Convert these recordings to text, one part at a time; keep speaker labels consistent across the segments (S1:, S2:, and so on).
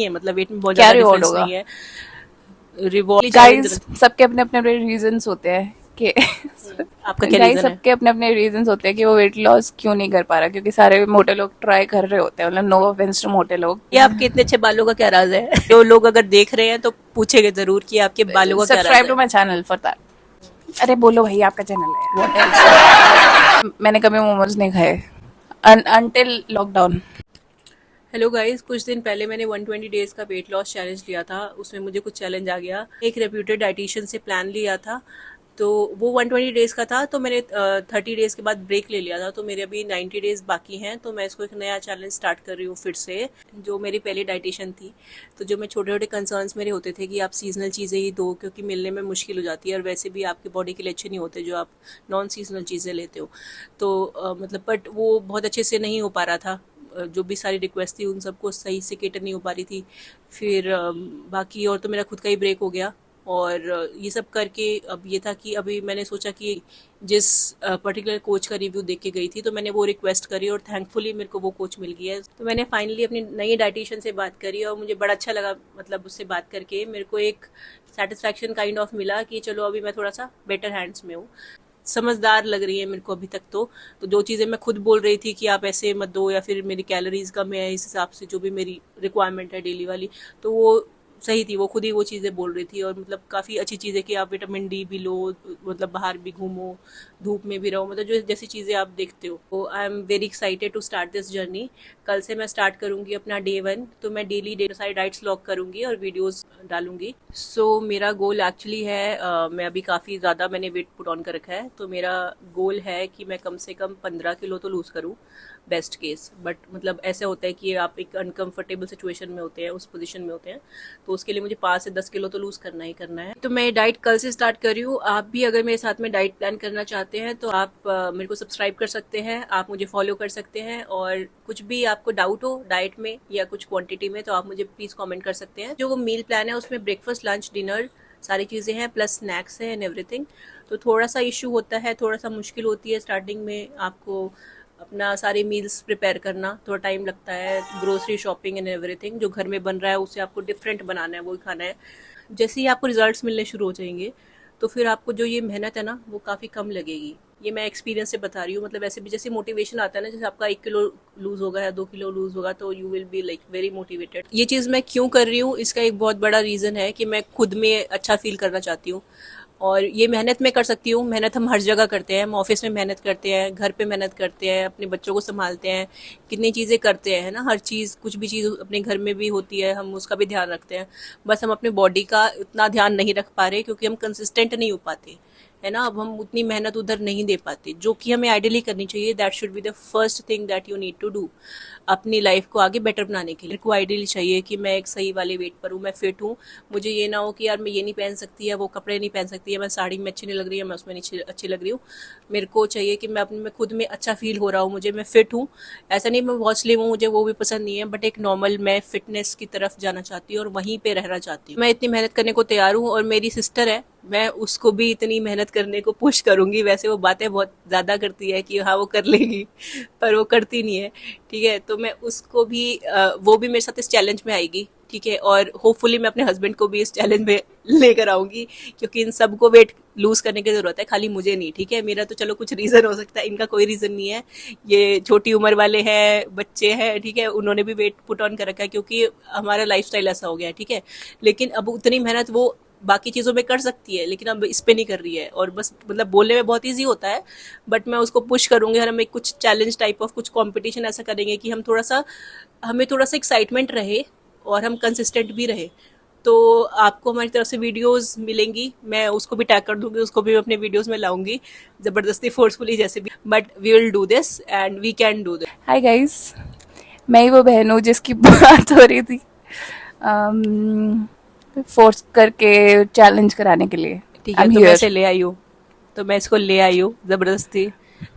S1: है, मतलब वेट में बहुत ज्यादा
S2: क्या रिवॉर्ड
S1: डिफरेंस
S2: होगा?
S1: नहीं है। रिवॉर्ड
S2: गाइस सबके अपने अपने रीजंस होते हैं कि
S1: आपका क्या
S2: गाइस
S1: रीजन है?
S2: सबके अपने अपने रीजंस होते हैं कि वो वेट लॉस क्यों नहीं कर पा रहा, क्योंकि सारे मोटे लोग ट्राई कर रहे होते हैं, मतलब नो ऑफेंस टू मोटे लोग।
S1: ये आपके इतने अच्छे बालों का क्या राज है? जो लोग अगर देख रहे हैं तो पूछेंगे जरूर कि आपके बालों का क्या राज
S2: सब्सक्राइब
S1: है।
S2: To my channel for that. अरे बोलो भाई, आपका चैनल है
S1: व्हाट
S2: यार।
S1: एल्स?
S2: मैंने कभी मोमोज नहीं खाए अनटिल लॉकडाउन।
S1: हेलो गाइस, कुछ दिन पहले मैंने 120 डेज का वेट लॉस चैलेंज लिया था। उसमें मुझे कुछ चैलेंज आ गया। एक रेप्यूटेड डाइटिशियन से प्लान लिया था, तो वो 120 डेज का था। तो मैंने 30 डेज के बाद ब्रेक ले लिया था। तो मेरे अभी 90 डेज बाकी हैं। तो मैं इसको एक नया चैलेंज स्टार्ट कर रही हूँ फिर से, जो मेरी पहली डाइटिशियन थी। तो जो मैं छोटे छोटे कंसर्न्स मेरे होते थे कि आप सीजनल चीज़ें ही दो, क्योंकि मिलने में मुश्किल हो जाती है और वैसे भी आपके बॉडी के लिए अच्छे नहीं होते जो आप नॉन सीजनल चीज़ें लेते हो। तो मतलब बट वो बहुत अच्छे से नहीं हो पा रहा था। जो भी सारी रिक्वेस्ट थी उन सबको सही से केटर नहीं हो पा रही थी। फिर बाकी और तो मेरा खुद का ही ब्रेक हो गया। और ये सब करके अब ये था कि अभी मैंने सोचा कि जिस पर्टिकुलर कोच का रिव्यू देख के गई थी, तो मैंने वो रिक्वेस्ट करी और थैंकफुली मेरे को वो कोच मिल गया है। तो मैंने फाइनली अपनी नई डाइटिशियन से बात करी और मुझे बड़ा अच्छा लगा। मतलब उससे बात करके मेरे को एक सेटिस्फैक्शन काइंड ऑफ मिला कि चलो अभी मैं थोड़ा सा बेटर हैंड्स में हूँ। समझदार लग रही है मेरे को अभी तक। तो जो चीज़ें मैं खुद बोल रही थी कि आप ऐसे मत दो, या फिर मेरी कैलोरीज कम है इस हिसाब से जो भी मेरी रिक्वायरमेंट है डेली वाली, तो वो सही थी। वो खुद ही वो चीज़ें बोल रही थी। और मतलब काफ़ी अच्छी चीज़ है कि आप विटामिन डी भी लो, मतलब बाहर भी घूमो, धूप में भी रहो, मतलब जो जैसी चीज़ें आप देखते हो। तो I am very excited to start this journey. कल से मैं स्टार्ट करूँगी अपना डे 1। तो मैं डेली सारी डाइट्स लॉग करूँगी और वीडियोस डालूंगी। सो मेरा गोल एक्चुअली है, मैं अभी काफ़ी ज़्यादा मैंने वेट पुट ऑन कर रखा है। तो मेरा गोल है कि मैं कम से कम 15 किलो तो लूज़ करूँ, बेस्ट केस। बट मतलब ऐसे होता है कि आप एक अनकंफर्टेबल सिचुएशन में होते हैं, उस पोजीशन में होते हैं, तो उसके लिए मुझे 5 से 10 किलो तो लूज़ करना ही करना है। तो मैं डाइट कल से स्टार्ट कर रही हूँ। आप भी अगर मेरे साथ में डाइट प्लान करना चाहते हैं तो आप मेरे को सब्सक्राइब कर सकते हैं, आप मुझे फॉलो कर सकते हैं। और कुछ भी आपको डाउट हो डाइट में या कुछ क्वांटिटी में, तो आप मुझे प्लीज़ कमेंट कर सकते हैं। जो वो मील प्लान है उसमें ब्रेकफास्ट, लंच, डिनर सारी चीज़ें हैं, प्लस स्नैक्स हैं एंड एवरीथिंग। तो थोड़ा सा इशू होता है, थोड़ा सा मुश्किल होती है स्टार्टिंग में आपको अपना सारे मील्स प्रिपेयर करना, थोड़ा टाइम लगता है। ग्रोसरी शॉपिंग एंड एवरीथिंग जो घर में बन रहा है उसे आपको डिफरेंट बनाना है, वही खाना है। जैसे ही आपको रिजल्ट्स मिलने शुरू हो जाएंगे तो फिर आपको जो ये मेहनत है ना वो काफ़ी कम लगेगी। ये मैं एक्सपीरियंस से बता रही हूँ। मतलब ऐसे भी जैसे मोटिवेशन आता है ना, जैसे आपका 1 किलो लूज होगा या 2 किलो लूज होगा, तो you will be like very motivated. ये चीज़ मैं क्यों कर रही हूँ, इसका एक बहुत बड़ा रीज़न है कि मैं खुद में अच्छा फील करना चाहती हूँ। और ये मेहनत मैं कर सकती हूँ। मेहनत हम हर जगह करते हैं, हम ऑफिस में मेहनत करते हैं, घर पे मेहनत करते हैं, अपने बच्चों को संभालते हैं, कितनी चीज़ें करते हैं, है ना। हर चीज़, कुछ भी चीज़ अपने घर में भी होती है, हम उसका भी ध्यान रखते हैं। बस हम अपने बॉडी का उतना ध्यान नहीं रख पा रहे क्योंकि हम कंसिस्टेंट नहीं हो पाते, है ना। अब हम उतनी मेहनत उधर नहीं दे पाते जो कि हमें आइडियली करनी चाहिए। That should be the first thing that you need to do अपनी लाइफ को आगे बेटर बनाने के लिए। मेरे को आइडियली चाहिए कि मैं एक सही वाले वेट पर हूँ, मैं फिट हूँ। मुझे ये ना हो कि यार मैं ये नहीं पहन सकती है, वो कपड़े नहीं पहन सकती है, मैं साड़ी में अच्छी नहीं लग रही है, मैं उसमें नहीं अच्छी लग रही हूँ। मेरे को चाहिए कि मैं अपने में खुद में अच्छा फील हो रहा हूँ, मुझे मैं फिट हूँ। ऐसा नहीं मैं बहुत स्लिम हूँ, मुझे वो भी पसंद नहीं है, बट एक नॉर्मल मैं फिटनेस की तरफ जाना चाहती हूँ और वहीं पे रहना चाहती हूँ। मैं इतनी मेहनत करने को तैयार हूँ। और मेरी सिस्टर है, मैं उसको भी इतनी मेहनत करने को पुश करूंगी। वैसे वो बातें बहुत ज़्यादा करती है कि हाँ वो कर लेगी, पर वो करती नहीं है, ठीक है। तो मैं उसको भी वो भी मेरे साथ इस चैलेंज में आएगी, ठीक है। और होपफुली मैं अपने हस्बैंड को भी इस चैलेंज में लेकर आऊंगी, क्योंकि इन सबको वेट लूज करने की जरूरत है, खाली मुझे नहीं, ठीक है। मेरा तो चलो कुछ रीजन हो सकता है, इनका कोई रीजन नहीं है। ये छोटी उम्र वाले हैं, बच्चे हैं, ठीक है, उन्होंने भी वेट पुट ऑन कर रखा है क्योंकि हमारा लाइफस्टाइल ऐसा हो गया है, ठीक है। लेकिन अब उतनी मेहनत वो बाकी चीज़ों में कर सकती है, लेकिन अब इस पे नहीं कर रही है। और बस मतलब बोलने में बहुत ईजी होता है, बट मैं उसको पुश करूंगी। और हम एक कुछ चैलेंज टाइप ऑफ कुछ कंपटीशन ऐसा करेंगे कि हमें थोड़ा सा एक्साइटमेंट रहे और हम कंसिस्टेंट भी रहे। तो आपको हमारी तरफ से वीडियोस मिलेंगी, मैं उसको भी टैग कर दूंगी, उसको भी अपने वीडियोस में लाऊंगी ज़बरदस्ती, फोर्सफुली, जैसे भी। But we will do this and we can do this.
S2: Hi guys, मैं ही वो बहन हूँ जिसकी बात हो रही थी फोर्स करके चैलेंज कराने के लिए।
S1: ठीक
S2: आई
S1: है,
S2: एम
S1: तो मैं
S2: हियर।
S1: इसे ले आई हूँ। तो मैं इसको ले आई हूँ ज़बरदस्ती।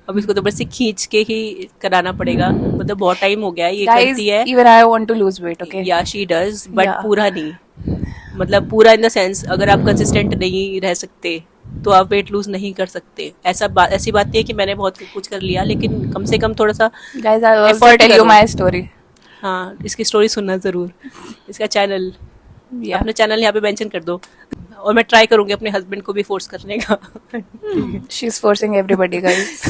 S1: अब इसको ज़बरदस्ती खींच के ही कराना पड़ेगा। मतलब बहुत टाइम हो गया है ये
S2: गाइस
S1: करती है।
S2: Even I want to lose weight, okay.
S1: Yeah she does, but
S2: yeah
S1: पूरा नहीं। मतलब पूरा इन द सेंस, अगर आप कंसिस्टेंट नहीं रह सकते तो आप वेट लूज नहीं कर सकते। ऐसी बात नहीं है कि मैंने बहुत कुछ कर लिया, लेकिन कम से कम थोड़ा सा
S2: guys I love to
S1: effort
S2: tell you
S1: करो।
S2: My story.
S1: हाँ, इसकी स्टोरी सुनना ज़रूर। इसका चैनल,
S2: या
S1: अपना चैनल यहाँ पे मेंशन कर दो, और मैं ट्राई करूँगी अपने हस्बैंड को भी फोर्स करने का।
S2: She is forcing everybody guys,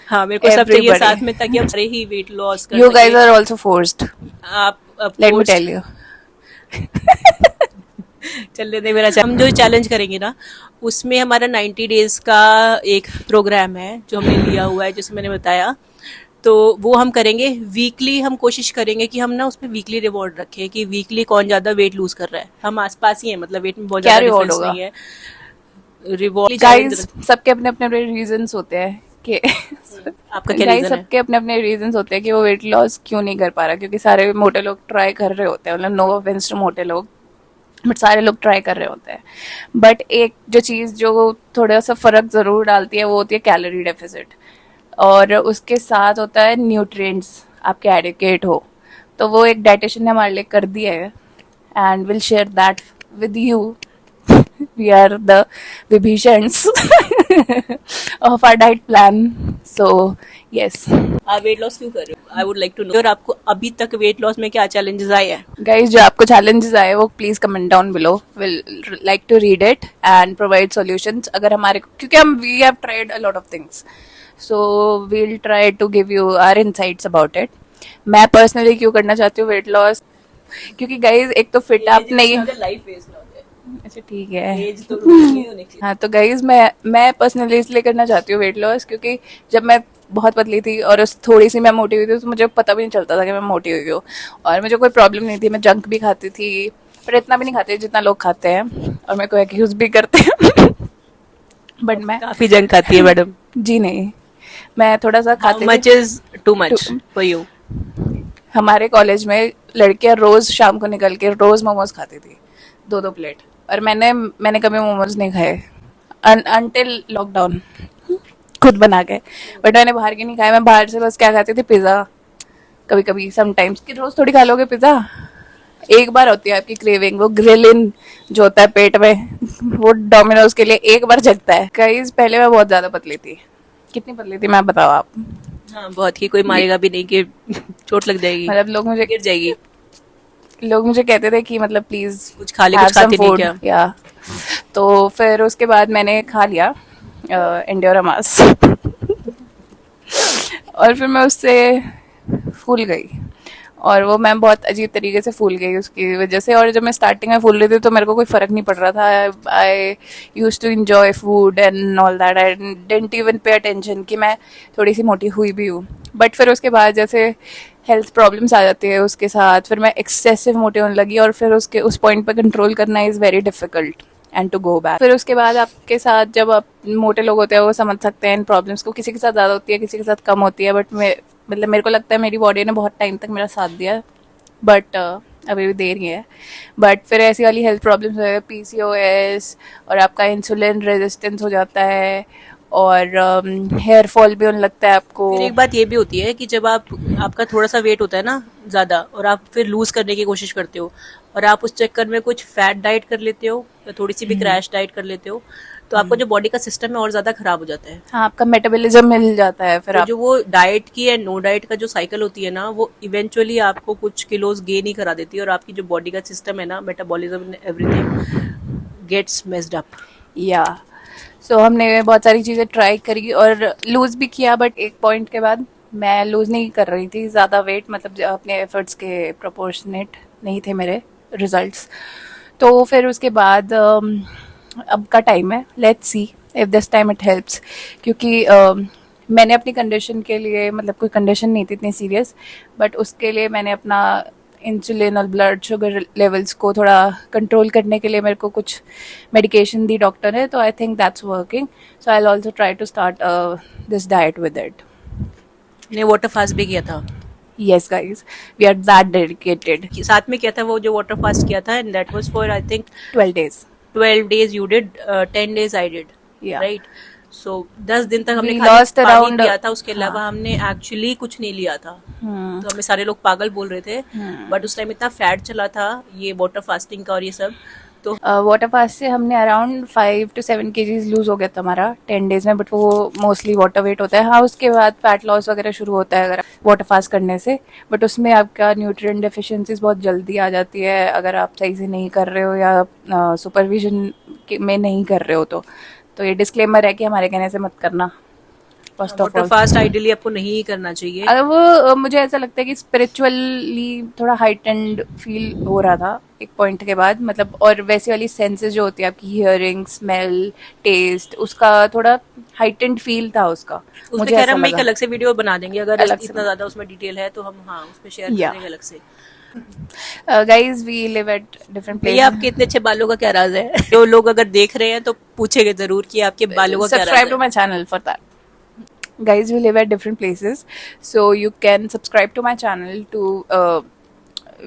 S1: हाँ, मेरे को सब चाहिए
S2: एवरीबॉडी,
S1: साथ में, ताकि हम सारे ही वेट लॉस कर
S2: यू गाइस
S1: सकें।
S2: आर आल्सो फोर्स्ड,
S1: आप
S2: let me
S1: forced-
S2: tell you.
S1: चलने दे मेरा हम जो चैलेंज करेंगे ना, उसमें हमारा 90 डेज का एक प्रोग्राम है जो हमने लिया हुआ है, जैसे मैंने बताया। तो वो हम करेंगे वीकली। हम कोशिश करेंगे कि हम ना उसमें वीकली रिवॉर्ड रखें कि वीकली कौन ज़्यादा वेट लूज कर रहा है। हम आसपास ही हैं, मतलब वेट में बहुत
S2: क्या
S1: ज़्यादा
S2: रिवॉर्ड
S1: डिफरेंस
S2: होगा
S1: नहीं है। Reward
S2: guys? सबके अपने अपने रीजंस होते हैं कि
S1: आपका क्या
S2: गाइस
S1: रीज़न है?
S2: सबके अपने अपने रीजंस होते हैं कि वो वेट लॉस क्यों नहीं कर पा रहा, क्योंकि सारे मोटे लोग ट्राई कर रहे होते हैं, मतलब नो ऑफेंस टू मोटे लोग, बट सारे लोग ट्राई कर रहे होते हैं। बट एक जो चीज़ जो थोड़ा सा फर्क ज़रूर डालती है वो होती है कैलोरी डेफिसिट, और उसके साथ होता है न्यूट्रिएंट्स आपके एडिकेट हो। तो वो एक डाइटिशियन ने हमारे लिए कर दिया है, and will share that with you. We are the Vibhishans of our diet plan. So yes,
S1: आप वेट लॉस क्यों कर रहे हो? I would like to know. और आपको अभी तक वेट लॉस में क्या चैलेंजेस आए हैं?
S2: guys, जो आपको challenges आए वो please comment down below, will like to read it and provide solutions. अगर हमारे, क्योंकि हम we have tried a lot of things, so we'll try to give you our insights about it. मैं personally क्यों करना चाहती हूँ वेट लॉस, क्योंकि गाइज एक तो फिट आप नहीं,
S1: लाइफ वेस्ट ना हो जाए।
S2: अच्छा ठीक है,
S1: एज तो नहीं होने की।
S2: हाँ तो गाइज मैं पर्सनली इसलिए करना चाहती हूँ वेट लॉस, क्योंकि जब मैं बहुत पतली थी और उस थोड़ी सी मैं मोटी हुई थी तो मुझे पता भी नहीं चलता था कि मैं मोटी हुई हूँ, और मुझे कोई प्रॉब्लम नहीं थी। मैं जंक भी खाती थी, पर इतना भी नहीं खाती जितना लोग खाते हैं, और मेरे को एक्यूज भी करते हैं। बट मैं
S1: काफी जंक खाती है मैडम।
S2: जी नहीं, मैं थोड़ा सा
S1: हाउ
S2: खाती
S1: मच
S2: थी।
S1: Is too much for you?
S2: हमारे कॉलेज में लड़कियां रोज शाम को निकल के रोज मोमोज खाती थी, 2-2 प्लेट, और मैंने कभी मोमोज नहीं खाए अनटिल लॉकडाउन, खुद बना के। बट मैंने बाहर के नहीं खाए, मैं बाहर से बस क्या खाती थी, पिज्जा कभी कभी समटाइम्स, कि रोज थोड़ी खा लोगे पिज्जा, एक बार होती है आपकी क्रेविंग, वो ग्रिलिन जो होता है पेट में, वो डोमिनोज के लिए एक बार जगता है। गाइस पहले मैं बहुत ज्यादा पतली थी, कितनी पतली थी मैं बताओ आप,
S1: हाँ, बहुत ही, कोई मारेगा भी नहीं कि चोट लग जाएगी,
S2: मतलब
S1: गिर जाएगी।
S2: लोग मुझे कहते थे कि मतलब प्लीज
S1: कुछ खा ले,
S2: have
S1: कुछ
S2: some
S1: खाती नहीं
S2: food,
S1: क्या?
S2: या तो फिर उसके बाद मैंने खा लिया एंड्योरामास और फिर मैं उससे फूल गई, और वो मैं बहुत अजीब तरीके से फूल गई उसकी वजह से। और जब मैं स्टार्टिंग में फूल रही थी तो मेरे को कोई फर्क नहीं पड़ रहा था, I used to enjoy food and all that, I didn't even pay attention कि मैं थोड़ी सी मोटी हुई भी हूँ। बट फिर उसके बाद जैसे हेल्थ प्रॉब्लम्स आ जाती है उसके साथ, फिर मैं एक्सेसिव मोटी होने लगी, और फिर उसके उस पॉइंट पर कंट्रोल करना is very difficult and to go back. फिर उसके बाद आपके साथ जब आप मोटे लोग होते हैं वो समझ सकते हैं इन प्रॉब्लम्स को, किसी के साथ ज़्यादा होती है, किसी के साथ कम होती है, बट मतलब मेरे को लगता है मेरी बॉडी ने बहुत टाइम तक मेरा साथ दिया, बट अभी भी दे रही है। बट फिर ऐसी वाली हेल्थ प्रॉब्लम्स है, PCOS, और आपका इंसुलिन रेजिस्टेंस हो जाता है, और हेयर फॉल भी होने लगता है आपको।
S1: फिर एक बात ये भी होती है कि जब आपका थोड़ा सा वेट होता है ना ज़्यादा, और आप फिर लूज करने की कोशिश करते हो, और आप उस चक्कर में कुछ फैट डाइट कर लेते हो या थोड़ी सी भी क्रैश डाइट कर लेते हो, तो आपका जो बॉडी का सिस्टम है और ज़्यादा खराब हो जाता है।
S2: हाँ, आपका मेटाबॉलिज्म मिल जाता है फिर
S1: तो
S2: आप।
S1: जो वो डाइट की एंड नो डाइट का जो साइकिल होती है ना, वो इवेंचुअली आपको कुछ किलोज गेन ही करा देती है, और आपकी जो बॉडी का सिस्टम है ना, metabolism everything gets messed up.
S2: Yeah so हमने बहुत सारी चीज़ें ट्राई करी और लूज भी किया, बट एक पॉइंट के बाद मैं लूज नहीं कर रही थी ज़्यादा वेट, मतलब अपने एफर्ट्स के प्रोपोर्शनेट नहीं थे मेरे रिजल्ट्स। तो फिर उसके बाद अब का टाइम है, let's see if this time it helps, क्योंकि मैंने अपनी कंडीशन के लिए, मतलब कोई कंडीशन नहीं थी इतनी सीरियस, बट उसके लिए मैंने अपना इंसुलिन और ब्लड शुगर लेवल्स को थोड़ा कंट्रोल करने के लिए मेरे को कुछ मेडिकेशन दी डॉक्टर ने, तो I think that's working, so I will also try to start this diet with it.
S1: ने वाटर फास्ट भी किया था?
S2: Yes guys, we are that dedicated.
S1: साथ में किया था वो जो वाटर फास्ट किया था, and that was for I think
S2: 12 days
S1: 12 days you did, 10 days I did,
S2: Yeah.
S1: right? So 10 दिन तक हमने
S2: We
S1: खाली
S2: lost
S1: पानी
S2: around-
S1: लिया था, उसके अलावा
S2: हाँ.
S1: हमने एक्चुअली कुछ नहीं लिया था। तो हमें सारे लोग पागल बोल रहे थे, बट उस टाइम इतना फैट चला था ये वाटर फास्टिंग का और ये सब, तो
S2: वाटर फास्ट से हमने अराउंड 5 to 7 kgs लूज हो गया था हमारा 10 days में, बट वो मोस्टली वाटर वेट होता है। हाँ, उसके बाद फैट लॉस वगैरह शुरू होता है अगर वाटर फास्ट करने से, बट उसमें आपका न्यूट्रिएंट डेफिशिएंसीज बहुत जल्दी आ जाती है अगर आप सही से नहीं कर रहे हो या सुपरविजन में नहीं कर रहे हो। तो ये डिस्क्लेमर है कि हमारे कहने से मत करना first of
S1: water
S2: all.
S1: Fast ideally आपको नहीं ही करना चाहिए।
S2: अगर वो मुझे ऐसा लगता है कि स्पिरिचुअली थोड़ा हाइटेंड फील हो रहा था एक पॉइंट के बाद, मतलब, और वैसी वाली सेंसेस जो होती है आपकी, हियरिंग, स्मेल, टेस्ट, उसका थोड़ा हाइटेंड फील था उसका।
S1: उसमें
S2: मुझे
S1: खैर
S2: ऐसा
S1: हम एक
S2: लगा।
S1: अलग से वीडियो बना देंगे, अगर
S2: अलग से
S1: इतना ज्यादा उसमें डिटेल है तो हम हाँ उसमें शेयर
S2: Yeah.
S1: करेंगे अलग से।
S2: Guys, we live at different
S1: भैया
S2: प्लेसेस।
S1: आपके इतने अच्छे बालों का क्या राज है? जो लोग अगर देख रहे हैं तो पूछेंगे जरूर कि आपके बालों का क्या राज
S2: Subscribe to
S1: है।
S2: my channel for that. Guys, we live at different places, so you can subscribe to my channel to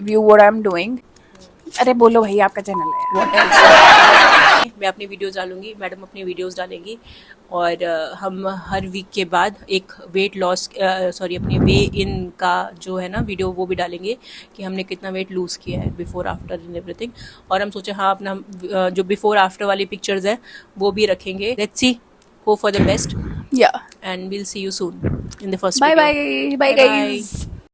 S2: view what I'm doing. अरे बोलो भाई, आपका चैनल है। What else?
S1: मैं अपनी वीडियोस डालूंगी, मैडम अपनी वीडियोस डालेंगी, और हम हर वीक के बाद एक वेट लॉस अपनी वे इन का जो है ना वीडियो वो भी डालेंगे कि हमने कितना वेट लूज़ किया है बिफोर आफ्टर इन एवरीथिंग। और हम सोचे हाँ अपना जो बिफोर आफ्टर वाली पिक्चर्स है वो भी रखेंगे। Let's see, hope for the best
S2: Yeah.
S1: and we'll see you soon in the first
S2: Bye
S1: video.
S2: bye. Bye
S1: Bye bye.
S2: guys.